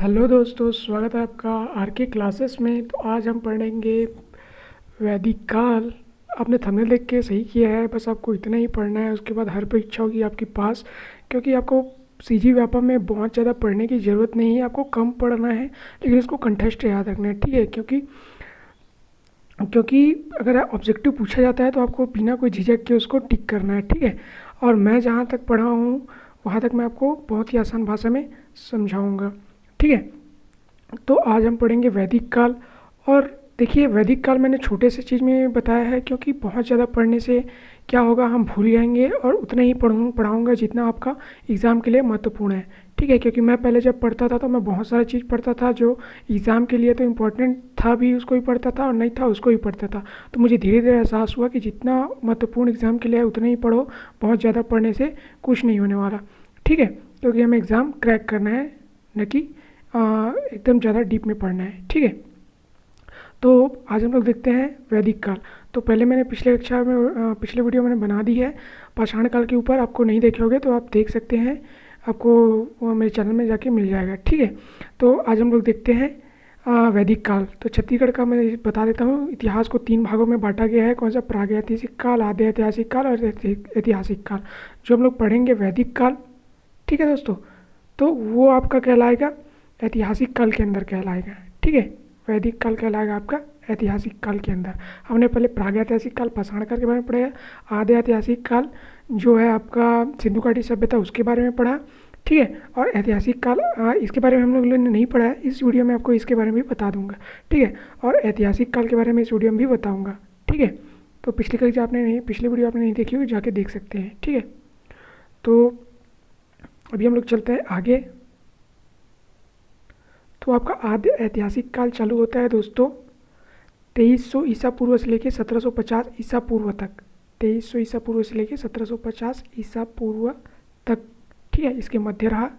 Hello दोस्तों, स्वागत है आपका आर के क्लासेस में। तो आज हम पढ़ेंगे वैदिक काल। आपने थंबनेल देख के सही किया है, बस आपको इतना ही पढ़ना है। उसके बाद हर परीक्षा होगी आपके पास, क्योंकि आपको सीजी व्यापम में बहुत ज़्यादा पढ़ने की ज़रूरत नहीं है, आपको कम पढ़ना है, लेकिन इसको कंठस्थ याद रखना है, ठीक है। क्योंकि क्योंकि अगर ऑब्जेक्टिव पूछा जाता है तो आपको बिना कोई झिझक के उसको टिक करना है, ठीक है। और मैं जहाँ तक पढ़ा हूँ वहाँ तक मैं आपको बहुत ही आसान भाषा में समझाऊँगा, ठीक है। तो आज हम पढ़ेंगे वैदिक काल। और देखिए, वैदिक काल मैंने छोटे से चीज़ में बताया है, क्योंकि बहुत ज़्यादा पढ़ने से क्या होगा, हम भूल जाएंगे, और उतना ही पढ़ाऊँगा जितना आपका एग्ज़ाम के लिए महत्वपूर्ण है, ठीक है। क्योंकि मैं पहले जब पढ़ता था तो मैं बहुत सारा चीज़ पढ़ता था जो एग्ज़ाम के लिए तो इम्पोर्टेंट था भी, उसको ही पढ़ता था, और नहीं था उसको ही पढ़ता था। तो मुझे धीरे धीरे एहसास हुआ कि जितना महत्वपूर्ण एग्ज़ाम के लिए है उतना ही पढ़ो, बहुत ज़्यादा पढ़ने से कुछ नहीं होने वाला, ठीक है। क्योंकि हमें एग्ज़ाम क्रैक करना है, न कि एकदम ज़्यादा डीप में पढ़ना है, ठीक है। तो आज हम लोग देखते हैं वैदिक काल। तो पहले मैंने पिछले कक्षा में पिछले वीडियो मैंने बना दी है पाषाण काल के ऊपर, आपको नहीं देखे होगे तो आप देख सकते हैं, आपको मेरे चैनल में जाके मिल जाएगा, ठीक है। तो आज हम लोग देखते हैं वैदिक काल। तो छत्तीसगढ़ का मैं बता देता हूँ, इतिहास को 3 भागों में बांटा गया है। कौन सा? प्रागैतिहासिक काल, आद्य ऐतिहासिक काल और ऐतिहासिक काल। जो हम लोग पढ़ेंगे वैदिक काल, ठीक है दोस्तों, तो वो आपका कहलाएगा ऐतिहासिक काल के अंदर कहलाएगा, ठीक है। वैदिक काल कहलाएगा आपका ऐतिहासिक काल के अंदर। हमने पहले प्रागैतिहासिक काल पाषाण काल के बारे में पढ़ा है, आद्य ऐतिहासिक काल जो है आपका सिंधु घाटी सभ्यता उसके बारे में पढ़ा, ठीक है। और ऐतिहासिक काल इसके बारे में हम लोगों ने नहीं पढ़ा है, इस वीडियो में आपको इसके बारे में भी बता दूंगा, ठीक है। और ऐतिहासिक काल के बारे में इस वीडियो में भी बताऊँगा, ठीक है। तो पिछली वीडियो आपने नहीं देखी हुई, जाके देख सकते हैं, ठीक है। तो अभी हम लोग चलते हैं आगे। तो आपका आद्य ऐतिहासिक काल चालू होता है दोस्तों 2300 ईसा पूर्व से लेकर 1750 ईसा पूर्व तक। 2300 ईसा पूर्व से लेकर 1750 ईसा पूर्व तक, ठीक है। इसके मध्य रहा,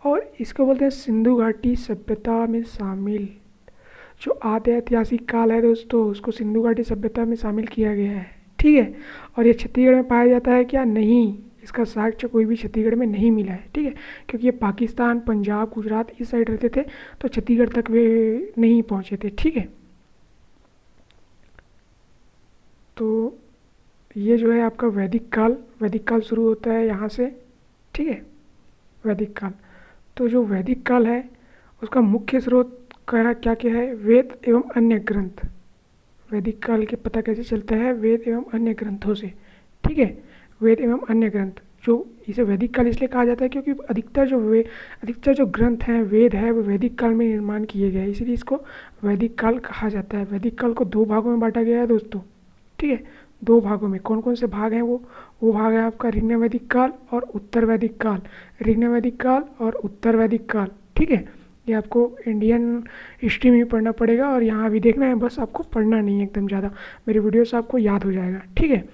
और इसको बोलते हैं सिंधु घाटी सभ्यता में शामिल। जो आद्य ऐतिहासिक काल है दोस्तों, उसको सिंधु घाटी सभ्यता में शामिल किया गया है, ठीक है। और ये छत्तीसगढ़ में पाया जाता है क्या? नहीं, इसका साक्ष्य कोई भी छत्तीसगढ़ में नहीं मिला है, ठीक है। क्योंकि ये पाकिस्तान, पंजाब, गुजरात इस साइड रहते थे, तो छत्तीसगढ़ तक वे नहीं पहुंचे थे, ठीक है। तो ये जो है आपका वैदिक काल शुरू होता है यहाँ से, ठीक है। वैदिक काल, तो जो वैदिक काल है उसका मुख्य स्रोत क्या क्या है? वेद एवं अन्य ग्रंथ। वैदिक काल के पता कैसे चलता है? वेद एवं अन्य ग्रंथों से, ठीक है। वेद एवं अन्य ग्रंथ, जो इसे वैदिक काल इसलिए कहा जाता है क्योंकि अधिकतर जो ग्रंथ हैं, वेद है, वो वैदिक काल में निर्माण किए गए हैं, इसीलिए इसको वैदिक काल कहा जाता है। वैदिक काल को 2 भागों में बांटा गया है दोस्तों, ठीक है। 2 भागों में। कौन कौन से भाग हैं? वो भाग है आपका ऋग्ण वैदिक काल और उत्तर वैदिक काल। ऋग्ण वैदिक काल और उत्तर वैदिक काल, ठीक है। ये आपको इंडियन हिस्ट्री में पढ़ना पड़ेगा, और यहाँ भी देखना है, बस आपको पढ़ना नहीं है एकदम ज़्यादा, मेरे वीडियो से आपको याद हो जाएगा, ठीक है।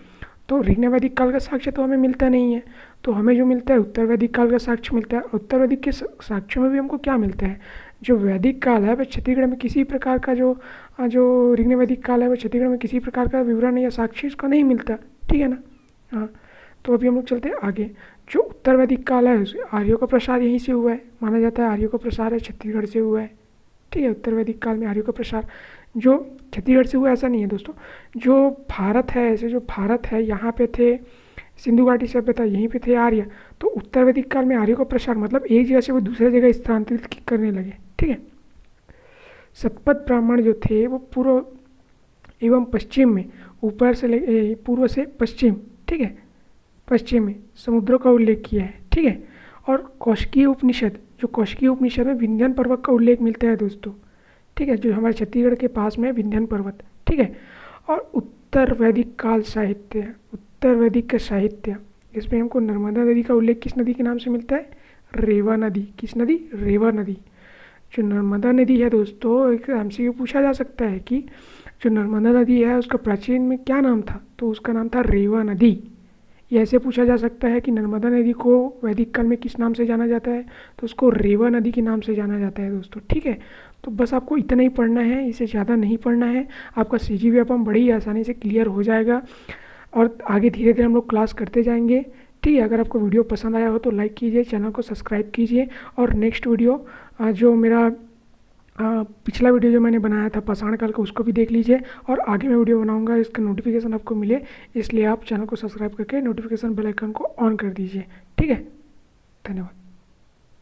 तो ऋग्ण वैदिक काल का साक्ष्य तो हमें मिलता नहीं है, तो हमें जो मिलता है उत्तर वैदिक काल का साक्ष्य मिलता है। उत्तर वैदिक के साक्ष्य में भी हमको क्या मिलता है? जो वैदिक काल है वह छत्तीसगढ़ में किसी प्रकार का जो ऋग्ण वैदिक काल है वह छत्तीसगढ़ में किसी प्रकार का विवरण या साक्ष्य इसका नहीं मिलता, ठीक है ना। हाँ, तो अभी हम लोग चलते हैं आगे। जो उत्तर वैदिक काल है आर्यों का प्रसार यहीं से हुआ है, माना जाता है आर्यों का प्रसार है छत्तीसगढ़ से हुआ है, ठीक है। उत्तर वैदिक काल में आर्यों का प्रसार जो छत्तीसगढ़ से हुआ ऐसा नहीं है दोस्तों। जो भारत है, ऐसे जो भारत है यहाँ पे थे सिंधु घाटी सभ्यता, यहीं पे थे आर्य, तो उत्तर वैदिक काल में आर्यों का प्रसार मतलब एक जगह से वो दूसरे जगह स्थानांतरित करने लगे, ठीक है। सतपथ ब्राह्मण जो थे वो पूर्व एवं पश्चिम में, ऊपर से पूर्व से पश्चिम, ठीक है, पश्चिम में समुद्रों का उल्लेख किया है, ठीक है। और कौशिकीय उपनिषद में विंध्यन पर्वत का उल्लेख मिलता है दोस्तों, ठीक है, जो हमारे छत्तीसगढ़ के पास में विंध्यन पर्वत, ठीक है। और उत्तर वैदिक का साहित्य, इसमें हमको नर्मदा नदी का उल्लेख किस नदी के नाम से मिलता है? रेवा नदी। किस नदी? रेवा नदी। जो नर्मदा नदी है दोस्तों, एक एमसीक्यू पूछा जा सकता है कि जो नर्मदा नदी है उसका प्राचीन में क्या नाम था? तो उसका नाम था रेवा नदी। ये ऐसे पूछा जा सकता है कि नर्मदा नदी को वैदिक काल में किस नाम से जाना जाता है? तो उसको रेवा नदी के नाम से जाना जाता है दोस्तों, ठीक है। तो बस आपको इतना ही पढ़ना है, इसे ज़्यादा नहीं पढ़ना है, आपका सीजी व्यापम बड़ी आसानी से क्लियर हो जाएगा। और आगे धीरे धीरे हम लोग क्लास करते जाएंगे, ठीक है, अगर आपको वीडियो पसंद आया हो तो लाइक कीजिए, चैनल को सब्सक्राइब कीजिए। और नेक्स्ट वीडियो जो मेरा पिछला वीडियो जो मैंने बनाया था पाषाण काल का, उसको भी देख लीजिए। और आगे मैं वीडियो बनाऊंगा, इसका नोटिफिकेशन आपको मिले, इसलिए आप चैनल को सब्सक्राइब करके नोटिफिकेशन बेल आइकन को ऑन कर दीजिए। ठीक है, धन्यवाद।